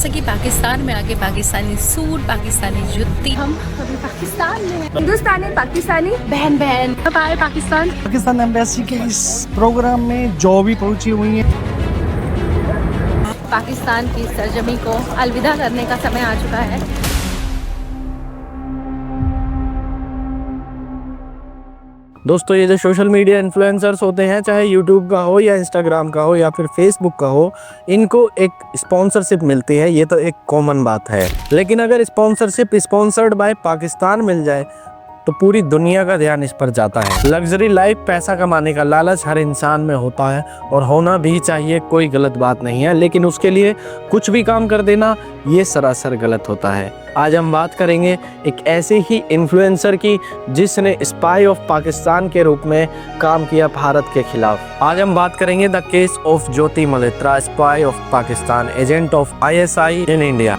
जैसे कि पाकिस्तान में आके पाकिस्तानी सूट, पाकिस्तानी जुत्ती। हम अभी पाकिस्तान में हैं। हिंदुस्तानी पाकिस्तानी बहन बहन कब आए पाकिस्तान। पाकिस्तान एम्बेसी के इस प्रोग्राम में जो भी पहुंची हुई है। पाकिस्तान की सरजमी को अलविदा करने का समय आ चुका है। दोस्तों, ये जो सोशल मीडिया इन्फ्लुएंसर्स होते हैं, चाहे यूट्यूब का हो या इंस्टाग्राम का हो या फिर फेसबुक का हो, इनको एक स्पॉन्सरशिप मिलती है। ये तो एक कॉमन बात है। लेकिन अगर स्पॉन्सरशिप स्पॉन्सर्ड बाय पाकिस्तान मिल जाए तो पूरी दुनिया का ध्यान इस पर जाता है। लग्जरी लाइफ, पैसा कमाने का लालच हर इंसान में होता है और होना भी चाहिए, कोई गलत बात नहीं है। लेकिन उसके लिए कुछ भी काम कर देना, ये सरासर गलत होता है। आज हम बात करेंगे एक ऐसे ही इन्फ्लुएंसर की जिसने स्पाई ऑफ पाकिस्तान के रूप में काम किया भारत के खिलाफ। आज हम बात करेंगे the case of Jyoti Malhotra, spy of Pakistan, agent of ISI in India.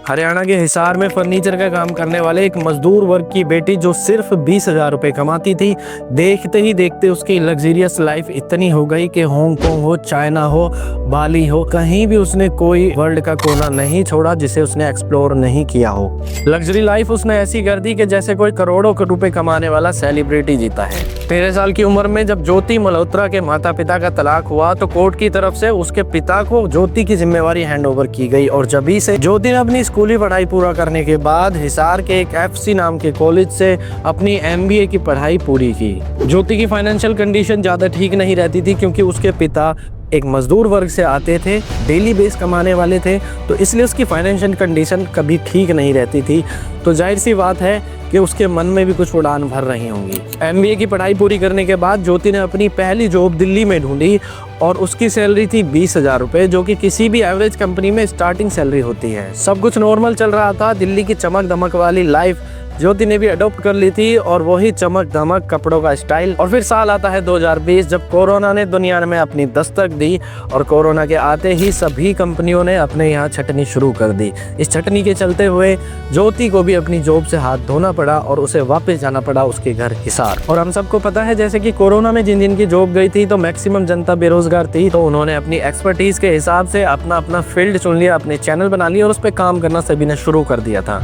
Haryana के हिसार में फर्नीचर का काम करने वाले एक मजदूर वर्ग की बेटी जो सिर्फ 20,000 रुपये कमाती थी, देखते ही देखते उसकी लग्जरियस लाइफ इतनी हो गई कि हांगकांग हो, चाइना हो, बाली हो, कहीं भी उसने कोई वर्ल्ड का कोना नहीं छोड़ा जिसे उसने एक्सप्लोर नहीं किया हो। लग्जरी लाइफ उसने ऐसी कर दी कि जैसे कोई करोड़ों रुपए कमाने वाला सेलिब्रिटी जीता है। 13 साल की उम्र में जब ज्योति मल्होत्रा के माता पिता का तलाक हुआ तो कोर्ट की तरफ से उसके पिता को ज्योति की जिम्मेवारी हैंड ओवर की गई और जभी से ज्योति ने अपनी स्कूली पढ़ाई पूरा करने के बाद हिसार के एक FC नाम के कॉलेज से अपनी MBA की पढ़ाई पूरी की। ज्योति की फाइनेंशियल कंडीशन ज्यादा ठीक नहीं रहती थी क्योंकि उसके पिता एक मजदूर वर्ग से आते थे, डेली बेस कमाने वाले थे, तो इसलिए उसकी फाइनेंशियल कंडीशन कभी ठीक नहीं रहती थी। तो जाहिर सी बात है कि उसके मन में भी कुछ उड़ान भर रही होंगी। MBA की पढ़ाई पूरी करने के बाद ज्योति ने अपनी पहली जॉब दिल्ली में ढूंढी और उसकी सैलरी थी 20,000 रुपये, जो कि किसी भी एवरेज कंपनी में स्टार्टिंग सैलरी होती है। सब कुछ नॉर्मल चल रहा था। दिल्ली की चमक दमक वाली लाइफ ज्योति ने भी अडॉप्ट कर ली थी और वही चमक धमक, कपड़ों का स्टाइल। और फिर साल आता है 2020, जब कोरोना ने दुनिया में अपनी दस्तक दी और कोरोना के आते ही सभी कंपनियों ने अपने यहाँ छटनी शुरू कर दी। इस छटनी के चलते हुए ज्योति को भी अपनी जॉब से हाथ धोना पड़ा और उसे वापस जाना पड़ा उसके घर हिसार। और हम सबको पता है जैसे कि कोरोना में जिन जिन की जॉब गई थी तो मैक्सिमम जनता बेरोजगार थी, तो उन्होंने अपनी एक्सपर्टीज के हिसाब से अपना अपना फील्ड चुन लिया, अपने चैनल बना लिया और उस पर काम करना सभी ने शुरू कर दिया था।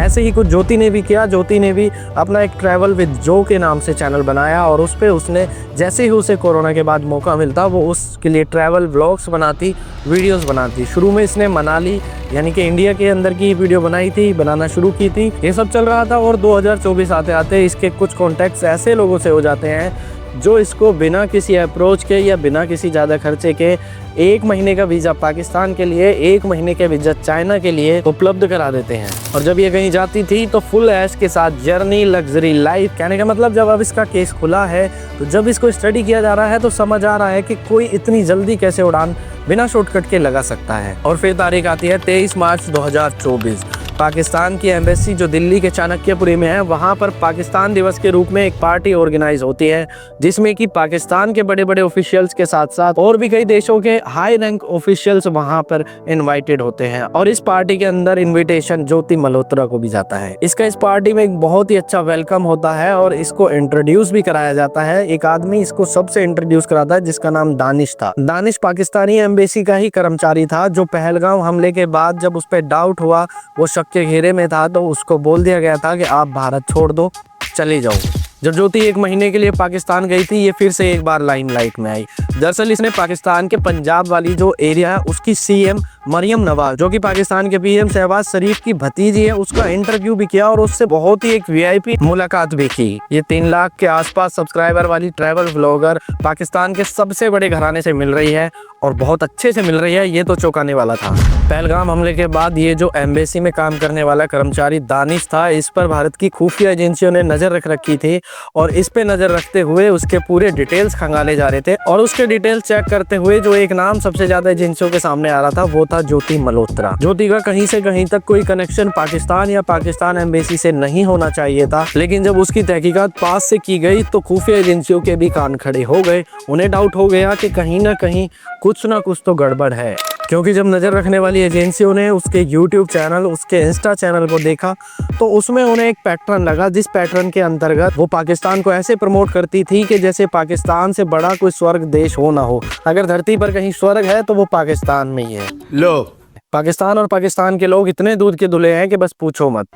ऐसे ही कुछ ज्योति ने भी किया। ज्योति ने भी अपना एक ट्रैवल विद जो के नाम से चैनल बनाया और उस पे उसने जैसे ही उसे कोरोना के बाद मौका मिलता वो उसके लिए ट्रैवल व्लॉग्स बनाती, वीडियोस बनाती। शुरू में इसने मनाली यानी कि इंडिया के अंदर की वीडियो बनाना शुरू की थी। ये सब चल रहा था और 2024 आते आते इसके कुछ कॉन्टेक्ट्स ऐसे लोगों से हो जाते हैं जो इसको बिना किसी अप्रोच के या बिना किसी ज़्यादा खर्चे के 1 महीने का वीज़ा पाकिस्तान के लिए, 1 महीने के वीज़ा चाइना के लिए उपलब्ध करा देते हैं। और जब ये कहीं जाती थी तो फुल ऐश के साथ जर्नी, लग्जरी लाइफ। कहने का मतलब जब अब इसका केस खुला है तो जब इसको स्टडी किया जा रहा है तो समझ आ रहा है कि कोई इतनी जल्दी कैसे उड़ान बिना शॉर्टकट के लगा सकता है। और फिर तारीख आती है 23 मार्च 2024। पाकिस्तान की एम्बेसी जो दिल्ली के चाणक्यपुरी में है, वहाँ पर पाकिस्तान दिवस के रूप में एक पार्टी ऑर्गेनाइज होती है जिसमें कि पाकिस्तान के बड़े बड़े ऑफिशियल्स के साथ साथ और भी कई देशों के हाई रैंक ऑफिशियल्स वहाँ पर इनवाइटेड होते हैं। और इस पार्टी के अंदर इनविटेशन ज्योति मल्होत्रा को भी जाता है। इसका इस पार्टी में एक बहुत ही अच्छा वेलकम होता है और इसको इंट्रोड्यूस भी कराया जाता है। एक आदमी इसको सबसे इंट्रोड्यूस कराता है जिसका नाम दानिश था। दानिश पाकिस्तानी एम्बेसी का ही कर्मचारी था जो पहलगाम हमले के बाद जब उस पर डाउट हुआ, वो के घेरे में था, तो उसको बोल दिया गया था कि आप भारत छोड़ दो, चले जाओ। जब ज्योति 1 महीने के लिए पाकिस्तान गई थी, ये फिर से एक बार लाइमलाइट में आई। दरअसल इसने पाकिस्तान के पंजाब वाली जो एरिया है उसकी CM मरियम नवाज, जो कि पाकिस्तान के PM शहबाज शरीफ की भतीजी है, उसका इंटरव्यू भी किया और उससे बहुत ही एक VIP मुलाकात भी की। ये 3 लाख के आसपास सब्सक्राइबर वाली ट्रैवल व्लॉगर पाकिस्तान के सबसे बड़े घराने से मिल रही है और बहुत अच्छे से मिल रही है। ये तो चौंकाने वाला था। पहलगाम हमले के बाद ये जो एम्बेसी में काम करने वाला कर्मचारी दानिश था, इस पर भारत की खुफिया एजेंसियों ने नजर रख रखी थी और इस पे नजर रखते हुए उसके पूरे डिटेल्स खंगाले जा रहे थे। और उसके डिटेल्स चेक करते हुए जो एक नाम सबसे ज्यादा एजेंसियों के सामने आ रहा था वो था ज्योति मल्होत्रा। ज्योति का कहीं से कहीं तक कोई कनेक्शन पाकिस्तान या पाकिस्तान एम्बेसी से नहीं होना चाहिए था, लेकिन जब उसकी तहकीकात पास से की गई तो खुफिया एजेंसियों के भी कान खड़े हो गए। उन्हें डाउट हो गया कि कहीं ना कहीं कुछ ना कुछ तो गड़बड़ है। क्योंकि जब नज़र रखने वाली एजेंसियों ने उसके यूट्यूब चैनल, उसके इंस्टा चैनल को देखा तो उसमें उन्हें एक पैटर्न लगा, जिस पैटर्न के अंतर्गत वो पाकिस्तान को ऐसे प्रमोट करती थी कि जैसे पाकिस्तान से बड़ा कोई स्वर्ग देश हो ना हो। अगर धरती पर कहीं स्वर्ग है तो वो पाकिस्तान में ही है। लो, पाकिस्तान और पाकिस्तान के लोग इतने दूध के धुले हैं कि बस पूछो मत।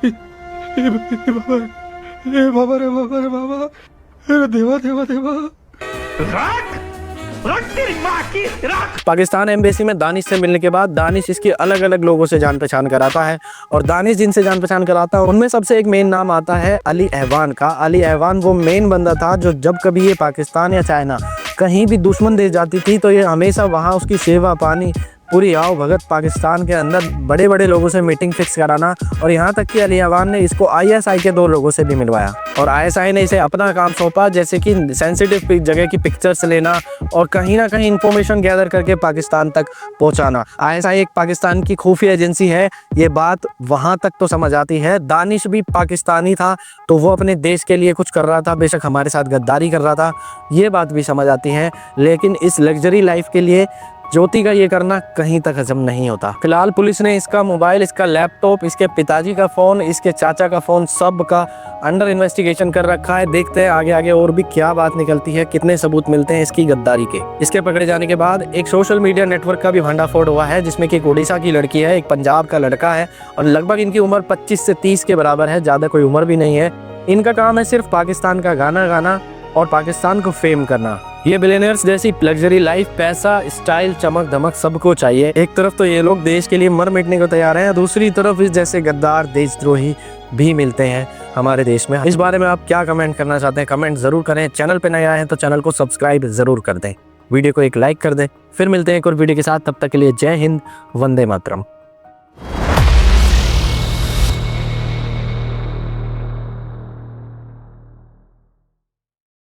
पाकिस्तान एम्बेसी में दानिश से मिलने के बाद दानिश इसकी अलग अलग लोगों से जान पहचान कराता है, और दानिश जिनसे जान पहचान कराता है उनमें सबसे एक मेन नाम आता है अली अहवान का। अली अहवान वो मेन बंदा था जो जब कभी ये पाकिस्तान या चाइना कहीं भी दुश्मन देश जाती थी तो ये हमेशा वहाँ उसकी सेवा पानी पूरी आओ भगत, पाकिस्तान के अंदर बड़े बड़े लोगों से मीटिंग फिक्स कराना। और यहाँ तक कि अली अहवान ने इसको ISI के 2 लोगों से भी मिलवाया, और ISI ने इसे अपना काम सौंपा, जैसे कि सेंसिटिव जगह की पिक्चर्स लेना और कहीं ना कहीं इंफॉर्मेशन गैदर करके पाकिस्तान तक पहुँचाना। ISI एक पाकिस्तान की खुफिया एजेंसी है, ये बात वहाँ तक तो समझ आती है। दानिश भी पाकिस्तानी था तो वो अपने देश के लिए कुछ कर रहा था, बेशक हमारे साथ गद्दारी कर रहा था, ये बात भी समझ आती है। लेकिन इस लग्जरी लाइफ के लिए ज्योति का ये करना कहीं तक हजम नहीं होता। फिलहाल पुलिस ने इसका मोबाइल, इसका लैपटॉप, इसके पिताजी का फ़ोन, इसके चाचा का फ़ोन, सब का अंडर इन्वेस्टिगेशन कर रखा है। देखते हैं आगे आगे और भी क्या बात निकलती है, कितने सबूत मिलते हैं इसकी गद्दारी के। इसके पकड़े जाने के बाद एक सोशल मीडिया नेटवर्क का भी भंडाफोड़ हुआ है, जिसमें कि एक उड़ीसा की लड़की है, एक पंजाब का लड़का है, और लगभग इनकी उम्र 25 से 30 के बराबर है, ज़्यादा कोई उम्र भी नहीं है। इनका काम है सिर्फ पाकिस्तान का गाना गाना और पाकिस्तान को फेम करना। ये बिलियनर्स जैसी लग्जरी लाइफ, पैसा, स्टाइल, चमक धमक सबको चाहिए। एक तरफ तो ये लोग देश के लिए मर मिटने को तैयार हैं, दूसरी तरफ इस जैसे गद्दार देशद्रोही भी मिलते हैं हमारे देश में। इस बारे में आप क्या कमेंट करना चाहते हैं, कमेंट जरूर करें। चैनल पे नए आए हैं तो चैनल को सब्सक्राइब जरूर कर दें, वीडियो को एक लाइक कर दें। फिर मिलते हैं एक और वीडियो के साथ, तब तक के लिए जय हिंद, वंदे मातरम।